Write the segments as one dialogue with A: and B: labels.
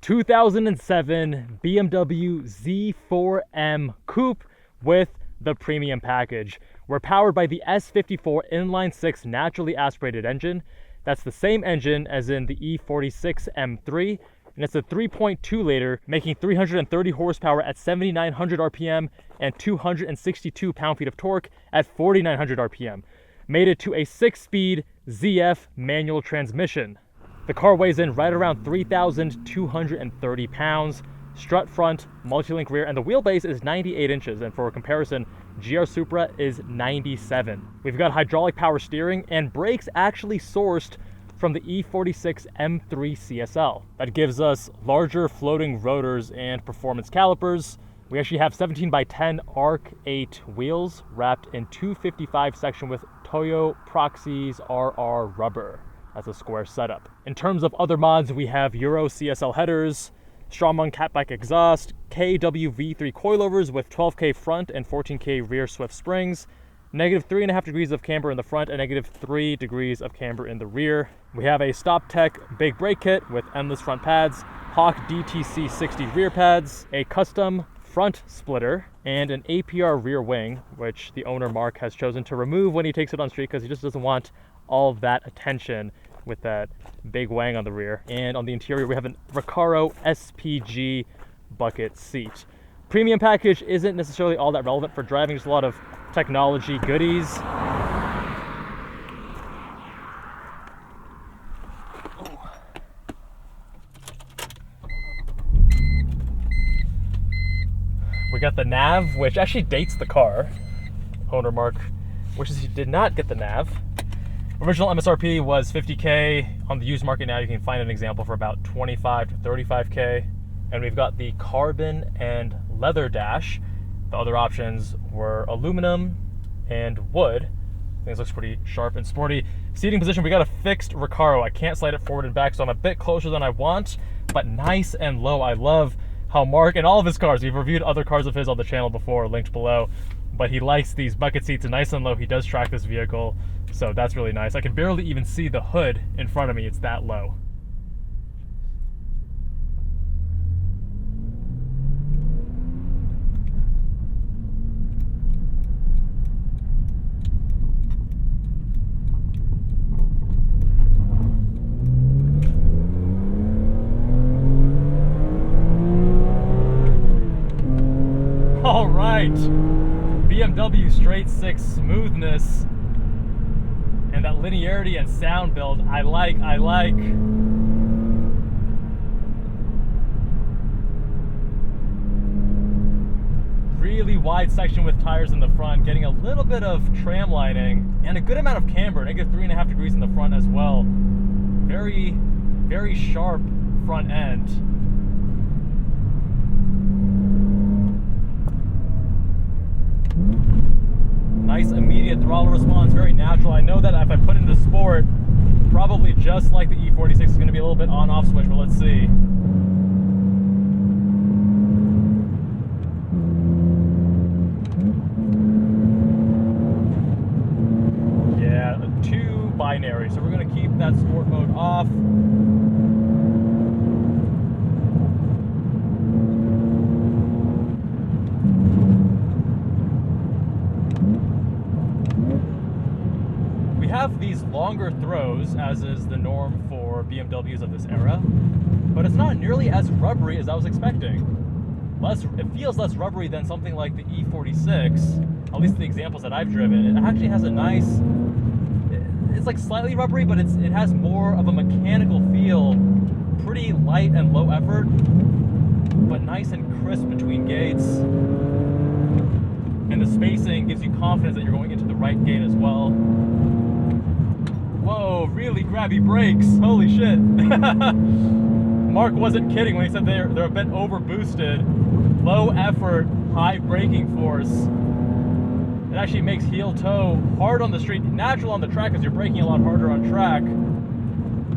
A: 2007 BMW Z4 M Coupe with the premium package. We're powered by the S54 inline-6 naturally aspirated engine. That's the same engine as in the E46 M3, and it's a 3.2 liter, making 330 horsepower at 7,900 RPM and 262 pound-feet of torque at 4,900 RPM. Made it to a 6-speed ZF manual transmission. The car weighs in right around 3,230 pounds, strut front, multi-link rear, and the wheelbase is 98 inches, and for comparison, GR Supra is 97. We've got hydraulic power steering and brakes actually sourced from the E46 M3 CSL. That gives us larger floating rotors and performance calipers. We actually have 17x10 Arc8 wheels wrapped in 255 section with Toyo Proxes RR rubber. That's a square setup. In terms of other mods, we have Euro CSL headers, Stromung catback exhaust, KWV3 coilovers with 12K front and 14K rear swift springs, -3.5 degrees of camber in the front and -3 degrees of camber in the rear. We have a Stoptech big brake kit with endless front pads, Hawk DTC 60 rear pads, a custom front splitter, and an APR rear wing, which the owner Mark has chosen to remove when he takes it on street because he just doesn't want all of that attention with that big wang on the rear. And on the interior, we have a Recaro SPG bucket seat. Premium package isn't necessarily all that relevant for driving, just a lot of technology goodies. We got the nav, which actually dates the car. Owner Mark wishes he did not get the nav. Original MSRP was 50K. On the used market now, you can find an example for about 25 to 35K. And we've got the carbon and leather dash. The other options were aluminum and wood. I think this looks pretty sharp and sporty. Seating position, we got a fixed Recaro. I can't slide it forward and back, so I'm a bit closer than I want, but nice and low. I love how Mark, and all of his cars, we've reviewed other cars of his on the channel before, linked below, but he likes these bucket seats nice and low. He does track this vehicle, so that's really nice. I can barely even see the hood in front of me, it's that low. All right, BMW straight six smoothness and that linearity and sound build, I like. Really wide section with tires in the front, getting a little bit of tram lining and a good amount of camber, -3.5 degrees in the front as well. Very, very sharp front end. Nice immediate throttle response, very natural. I know that if I put it into sport, probably just like the E46, is going to be a little bit on-off switch, but let's see. Yeah, 2 binary, so we're going to keep that sport mode off. Have these longer throws, as is the norm for BMWs of this era, but it's not nearly as rubbery as I was expecting. It feels less rubbery than something like the E46, at least the examples that I've driven. It actually has a nice, it's like slightly rubbery, but it has more of a mechanical feel, pretty light and low effort, but nice and crisp between gates. And the spacing gives you confidence that you're going into the right gate as well. Whoa, really grabby brakes, holy shit. Mark wasn't kidding when he said they're a bit over boosted. Low effort, high braking force. It actually makes heel toe hard on the street, natural on the track because you're braking a lot harder on track.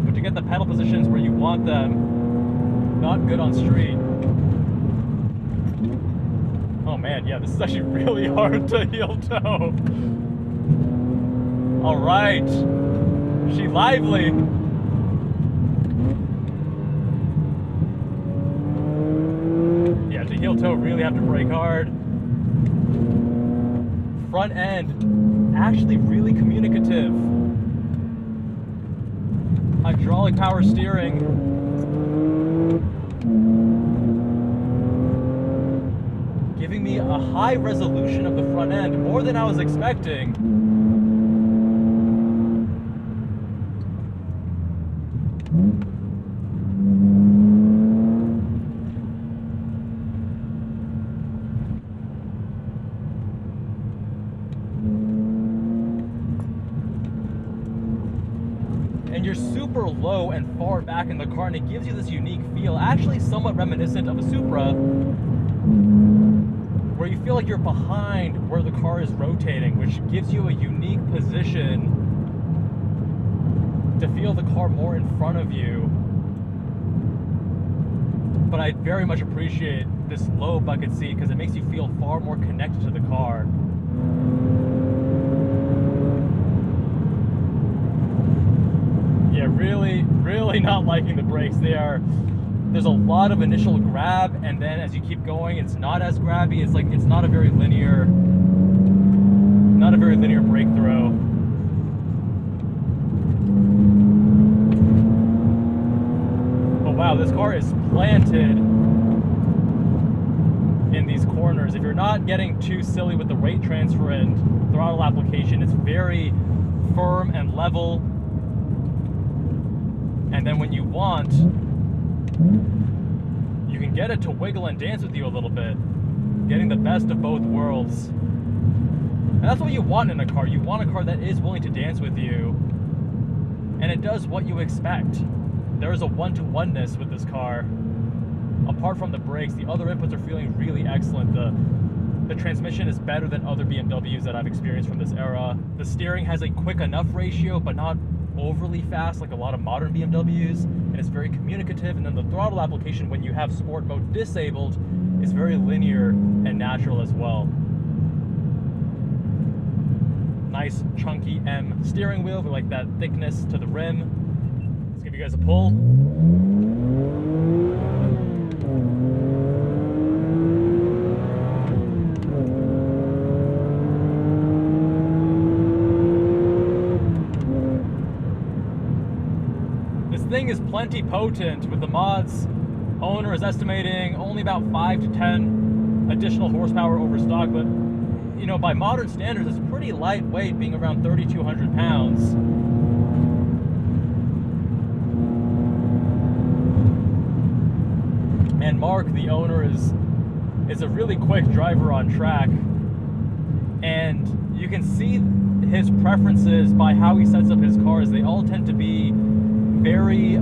A: But to get the pedal positions where you want them, not good on street. Oh man, yeah, this is actually really hard to heel toe. All right. She lively. toe, really have to brake hard. Front end, actually really communicative. Hydraulic power steering. Giving me a high resolution of the front end, more than I was expecting. And you're super low and far back in the car, and it gives you this unique feel, actually somewhat reminiscent of a Supra, where you feel like you're behind where the car is rotating, which gives you a unique position to feel the car more in front of you. But I very much appreciate this low bucket seat because it makes you feel far more connected to the car. Yeah, really not liking the brakes. There's a lot of initial grab, and then as you keep going, it's not as grabby. It's like, it's not a very linear brake throw. Oh wow, this car is planted in these corners. If you're not getting too silly with the rate transfer and throttle application, it's very firm and level. And then when you want, you can get it to wiggle and dance with you a little bit, getting the best of both worlds. And that's what you want in a car. You want a car that is willing to dance with you, and it does what you expect. There is a one-to-oneness with this car. Apart from the brakes, the other inputs are feeling really excellent. The transmission is better than other BMWs that I've experienced from this era. The steering has a quick enough ratio, but not overly fast like a lot of modern BMWs, and it's very communicative. And then the throttle application, when you have sport mode disabled, is very linear and natural as well. Nice chunky M steering wheel. We like that thickness to the rim. Let's give you guys a pull. Thing is plenty potent. With the mods, owner is estimating only about 5 to 10 additional horsepower over stock, but you know, by modern standards, it's pretty lightweight, being around 3,200 pounds. And Mark, the owner, is a really quick driver on track, and you can see his preferences by how he sets up his cars. They all tend to be very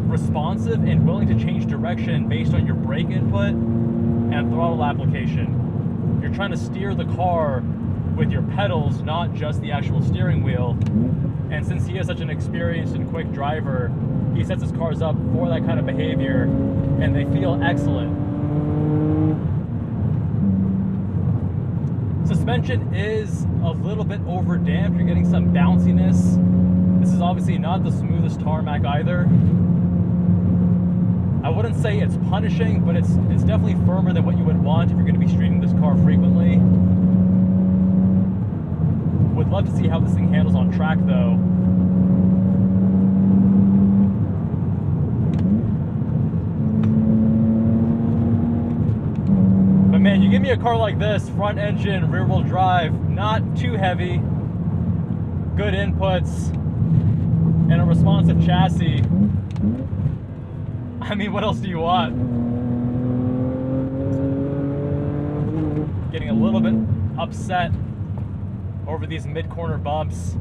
A: responsive and willing to change direction based on your brake input and throttle application. You're trying to steer the car with your pedals, not just the actual steering wheel. And since he is such an experienced and quick driver, he sets his cars up for that kind of behavior, and they feel excellent. Suspension is a little bit over damped. You're getting some bounciness. This is obviously not the smoothest tarmac either. I wouldn't say it's punishing, but it's definitely firmer than what you would want if you're going to be streaming this car frequently. Would love to see how this thing handles on track though. But man, you give me a car like this, front engine, rear wheel drive, not too heavy, good inputs, and a responsive chassis. I mean, what else do you want? Getting a little bit upset over these mid-corner bumps.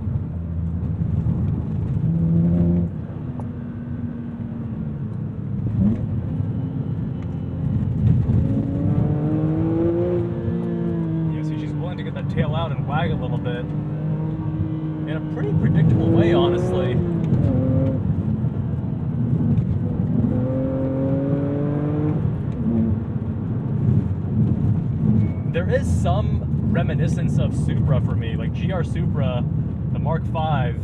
A: Yeah, so she's willing to get that tail out and wag a little bit. In a pretty predictable way, honestly. There is some reminiscence of Supra for me, like GR Supra, the Mark V,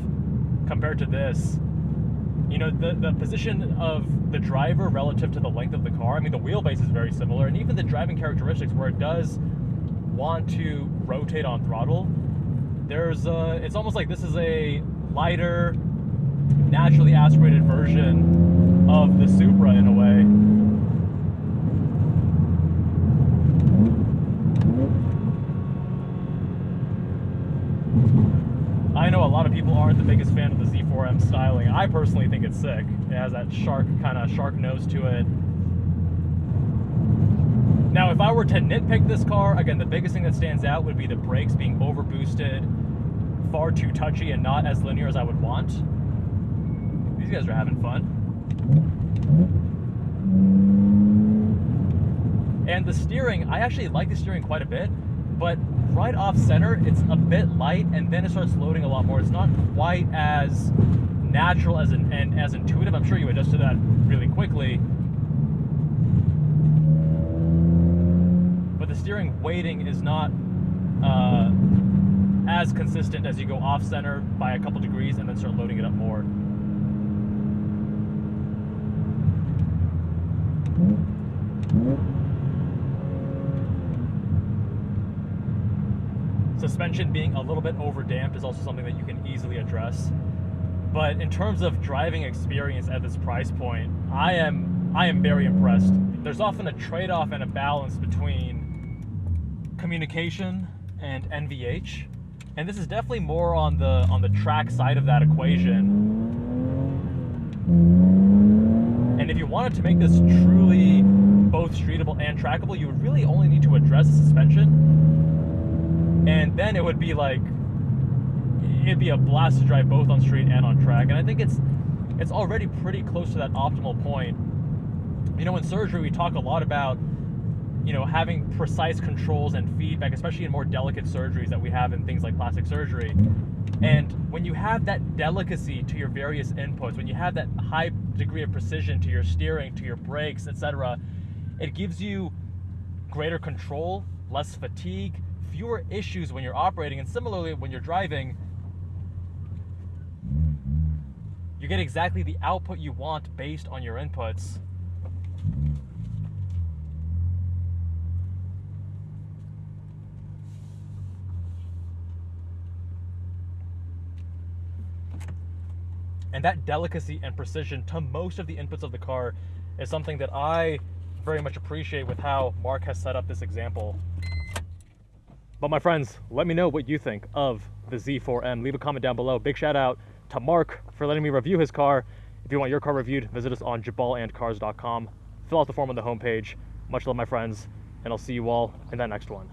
A: compared to this. You know, the position of the driver relative to the length of the car, I mean, the wheelbase is very similar, and even the driving characteristics where it does want to rotate on throttle, it's almost like this is a lighter, naturally aspirated version of the Supra in a way. I know a lot of people aren't the biggest fan of the Z4M styling. I personally think it's sick. It has that kind of shark nose to it. Now, if I were to nitpick this car, again, the biggest thing that stands out would be the brakes being over boosted, far too touchy, and not as linear as I would want. These guys are having fun. And the steering, I actually like the steering quite a bit, but right off center, it's a bit light, and then it starts loading a lot more. It's not quite as natural and as intuitive. I'm sure you adjust to that really quickly. But the steering weighting is not as consistent as you go off center by a couple degrees and then start loading it up more. Suspension being a little bit over damped is also something that you can easily address. But in terms of driving experience at this price point, I am very impressed. There's often a trade-off and a balance between communication and NVH, and this is definitely more on the track side of that equation. And if you wanted to make this truly both streetable and trackable, you would really only need to address the suspension, and then it would be like, it'd be a blast to drive both on street and on track. And I think it's already pretty close to that optimal point. You know, in surgery we talk a lot about, you know, having precise controls and feedback, especially in more delicate surgeries that we have in things like plastic surgery. And when you have that delicacy to your various inputs, when you have that high degree of precision to your steering, to your brakes, etc., it gives you greater control, less fatigue, fewer issues when you're operating, and similarly when you're driving, you get exactly the output you want based on your inputs. And that delicacy and precision to most of the inputs of the car is something that I very much appreciate with how Mark has set up this example. But my friends, let me know what you think of the Z4M. Leave a comment down below. Big shout out to Mark for letting me review his car. If you want your car reviewed, visit us on jabalandcars.com. Fill out the form on the homepage. Much love, my friends, and I'll see you all in that next one.